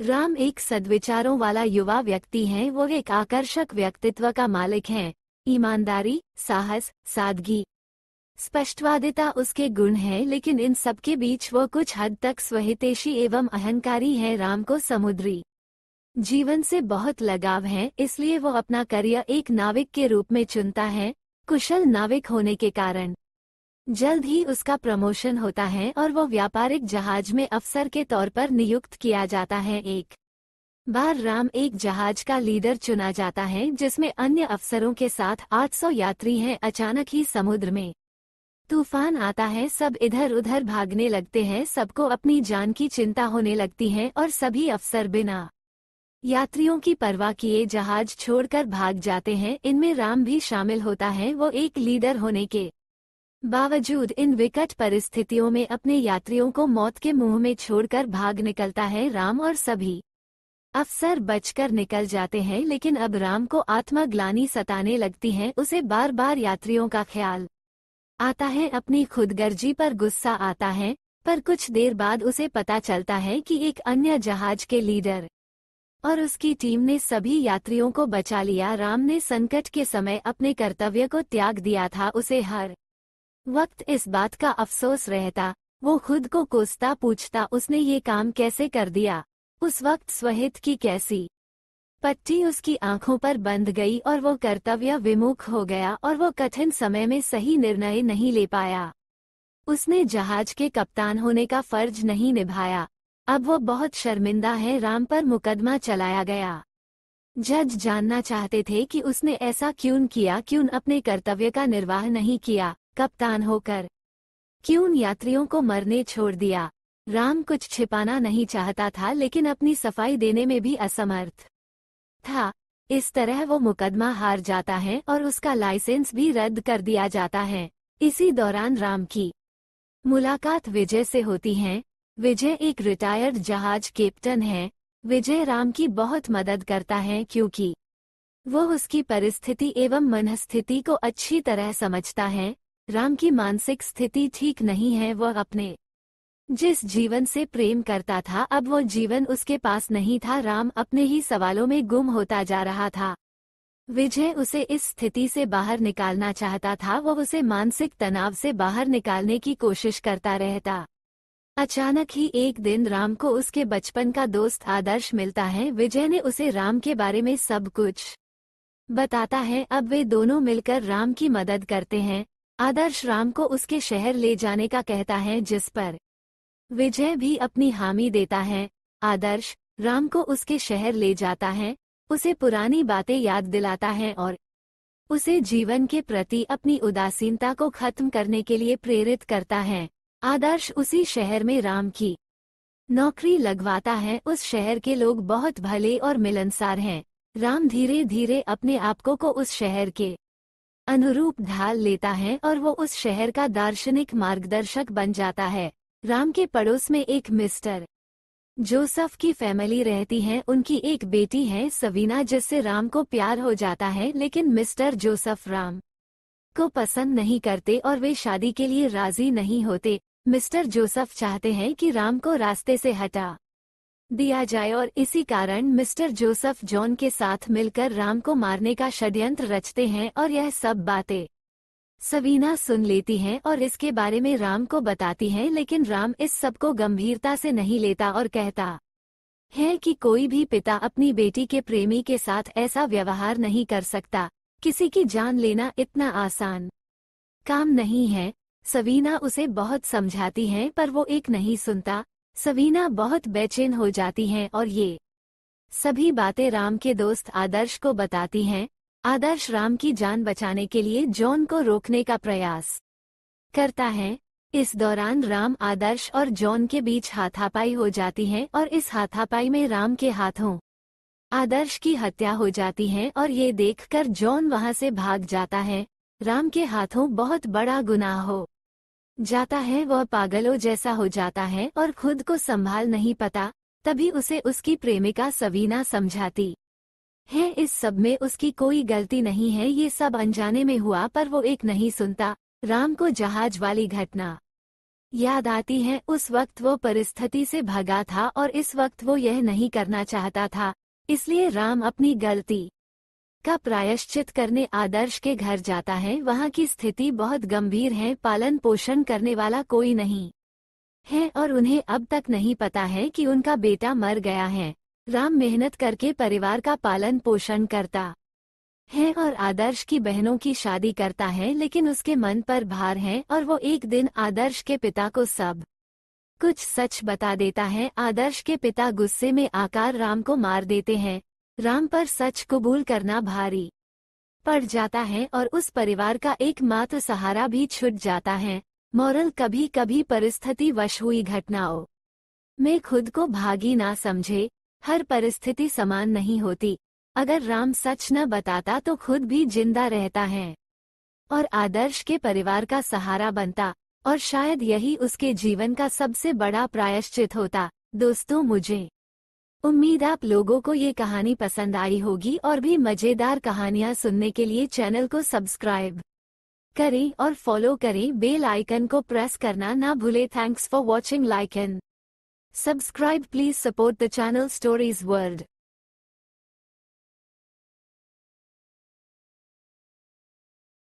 राम एक सद्विचारों वाला युवा व्यक्ति हैं। वो एक आकर्षक व्यक्तित्व का मालिक हैं। ईमानदारी, साहस, सादगी, स्पष्टवादिता उसके गुण हैं, लेकिन इन सबके बीच वो कुछ हद तक स्वहितैषी एवं अहंकारी हैं। राम को समुद्री जीवन से बहुत लगाव है, इसलिए वो अपना करियर एक नाविक के रूप में चुनता है। कुशल नाविक होने के कारण जल्द ही उसका प्रमोशन होता है और वो व्यापारिक जहाज में अफसर के तौर पर नियुक्त किया जाता है। एक बार राम एक जहाज का लीडर चुना जाता है जिसमें अन्य अफसरों के साथ 800 यात्री हैं। अचानक ही समुद्र में तूफान आता है, सब इधर उधर भागने लगते हैं, सबको अपनी जान की चिंता होने लगती है और सभी अफसर बिना यात्रियों की परवाह किए जहाज छोड़कर भाग जाते हैं। इनमें राम भी शामिल होता है। वो एक लीडर होने के बावजूद इन विकट परिस्थितियों में अपने यात्रियों को मौत के मुंह में छोड़कर भाग निकलता है। राम और सभी अफसर बचकर निकल जाते हैं, लेकिन अब राम को आत्मग्लानि सताने लगती है। उसे बार बार यात्रियों का ख्याल आता है, अपनी खुदगर्जी पर गुस्सा आता है। पर कुछ देर बाद उसे पता चलता है कि एक अन्य जहाज के लीडर और उसकी टीम ने सभी यात्रियों को बचा लिया। राम ने संकट के समय अपने कर्तव्य को त्याग दिया था। उसे हर वक्त इस बात का अफसोस रहता। वो खुद को कोसता, पूछता उसने ये काम कैसे कर दिया। उस वक्त स्वहित की कैसी पट्टी उसकी आंखों पर बंध गई और वो कर्तव्य विमुख हो गया और वो कठिन समय में सही निर्णय नहीं ले पाया। उसने जहाज के कप्तान होने का फर्ज नहीं निभाया। अब वो बहुत शर्मिंदा है। राम पर मुकदमा चलाया गया। जज जानना चाहते थे कि उसने ऐसा क्यों किया, क्यों अपने कर्तव्य का निर्वाह नहीं किया, कप्तान होकर क्यों यात्रियों को मरने छोड़ दिया। राम कुछ छिपाना नहीं चाहता था, लेकिन अपनी सफाई देने में भी असमर्थ था। इस तरह वो मुकदमा हार जाता है और उसका लाइसेंस भी रद्द कर दिया जाता है। इसी दौरान राम की मुलाकात विजय से होती है। विजय एक रिटायर्ड जहाज कैप्टन है। विजय राम की बहुत मदद करता है क्योंकि वो उसकी परिस्थिति एवं मनस्थिति को अच्छी तरह समझता है। राम की मानसिक स्थिति ठीक नहीं है। वह अपने जिस जीवन से प्रेम करता था, अब वो जीवन उसके पास नहीं था। राम अपने ही सवालों में गुम होता जा रहा था। विजय उसे इस स्थिति से बाहर निकालना चाहता था। वो उसे मानसिक तनाव से बाहर निकालने की कोशिश करता रहता। अचानक ही एक दिन राम को उसके बचपन का दोस्त आदर्श मिलता है। विजय ने उसे राम के बारे में सब कुछ बताता है। अब वे दोनों मिलकर राम की मदद करते हैं। आदर्श राम को उसके शहर ले जाने का कहता है, जिस पर विजय भी अपनी हामी देता है। आदर्श राम को उसके शहर ले जाता है, उसे पुरानी बातें याद दिलाता है और उसे जीवन के प्रति अपनी उदासीनता को खत्म करने के लिए प्रेरित करता है। आदर्श उसी शहर में राम की नौकरी लगवाता है। उस शहर के लोग बहुत भले और मिलनसार हैं। राम धीरे धीरे अपने आप को उस शहर के अनुरूप ढाल लेता है और वो उस शहर का दार्शनिक मार्गदर्शक बन जाता है। राम के पड़ोस में एक मिस्टर जोसफ की फैमिली रहती है। उनकी एक बेटी है सवीना, जिससे राम को प्यार हो जाता है, लेकिन मिस्टर जोसफ राम को पसंद नहीं करते और वे शादी के लिए राजी नहीं होते। मिस्टर जोसफ चाहते हैं कि राम को रास्ते से हटा दिया जाए और इसी कारण मिस्टर जोसफ जॉन के साथ मिलकर राम को मारने का षड्यंत्र रचते हैं और यह सब बातें सवीना सुन लेती हैं और इसके बारे में राम को बताती हैं, लेकिन राम इस सब को गंभीरता से नहीं लेता और कहता है कि कोई भी पिता अपनी बेटी के प्रेमी के साथ ऐसा व्यवहार नहीं कर सकता। किसी की जान लेना इतना आसान काम नहीं है। सवीना उसे बहुत समझाती है पर वो एक नहीं सुनता। सवीना बहुत बेचैन हो जाती हैं और ये सभी बातें राम के दोस्त आदर्श को बताती हैं। आदर्श राम की जान बचाने के लिए जॉन को रोकने का प्रयास करता है। इस दौरान राम, आदर्श और जॉन के बीच हाथापाई हो जाती है और इस हाथापाई में राम के हाथों आदर्श की हत्या हो जाती है और ये देखकर जॉन वहां से भाग जाता है। राम के हाथों बहुत बड़ा गुनाह हो जाता है। वह पागलों जैसा हो जाता है और खुद को संभाल नहीं पाता। तभी उसे उसकी प्रेमिका सवीना समझाती है इस सब में उसकी कोई गलती नहीं है, ये सब अनजाने में हुआ, पर वो एक नहीं सुनता। राम को जहाज वाली घटना याद आती हैं उस वक्त वो परिस्थिति से भगा था और इस वक्त वो यह नहीं करना चाहता था। इसलिए राम अपनी गलती का प्रायश्चित करने आदर्श के घर जाता है। वहाँ की स्थिति बहुत गंभीर है, पालन पोषण करने वाला कोई नहीं है और उन्हें अब तक नहीं पता है कि उनका बेटा मर गया है। राम मेहनत करके परिवार का पालन पोषण करता है और आदर्श की बहनों की शादी करता है, लेकिन उसके मन पर भार है और वो एक दिन आदर्श के पिता को सब कुछ सच बता देता है। आदर्श के पिता गुस्से में आकर राम को मार देते हैं। राम पर सच कबूल करना भारी पड़ जाता है और उस परिवार का एकमात्र सहारा भी छूट जाता है। मॉरल, कभी कभी परिस्थिति वश हुई घटनाओं में खुद को भागी ना समझे। हर परिस्थिति समान नहीं होती। अगर राम सच न बताता तो खुद भी जिंदा रहता है और आदर्श के परिवार का सहारा बनता, और शायद यही उसके जीवन का सबसे बड़ा प्रायश्चित होता। दोस्तों, मुझे उम्मीद आप लोगों को ये कहानी पसंद आई होगी और भी मजेदार कहानियाँ सुनने के लिए चैनल को सब्सक्राइब करें और फॉलो करें। बेल आइकन को प्रेस करना ना भूलें। Thanks for watching. Like and subscribe. Please support the channel stories world.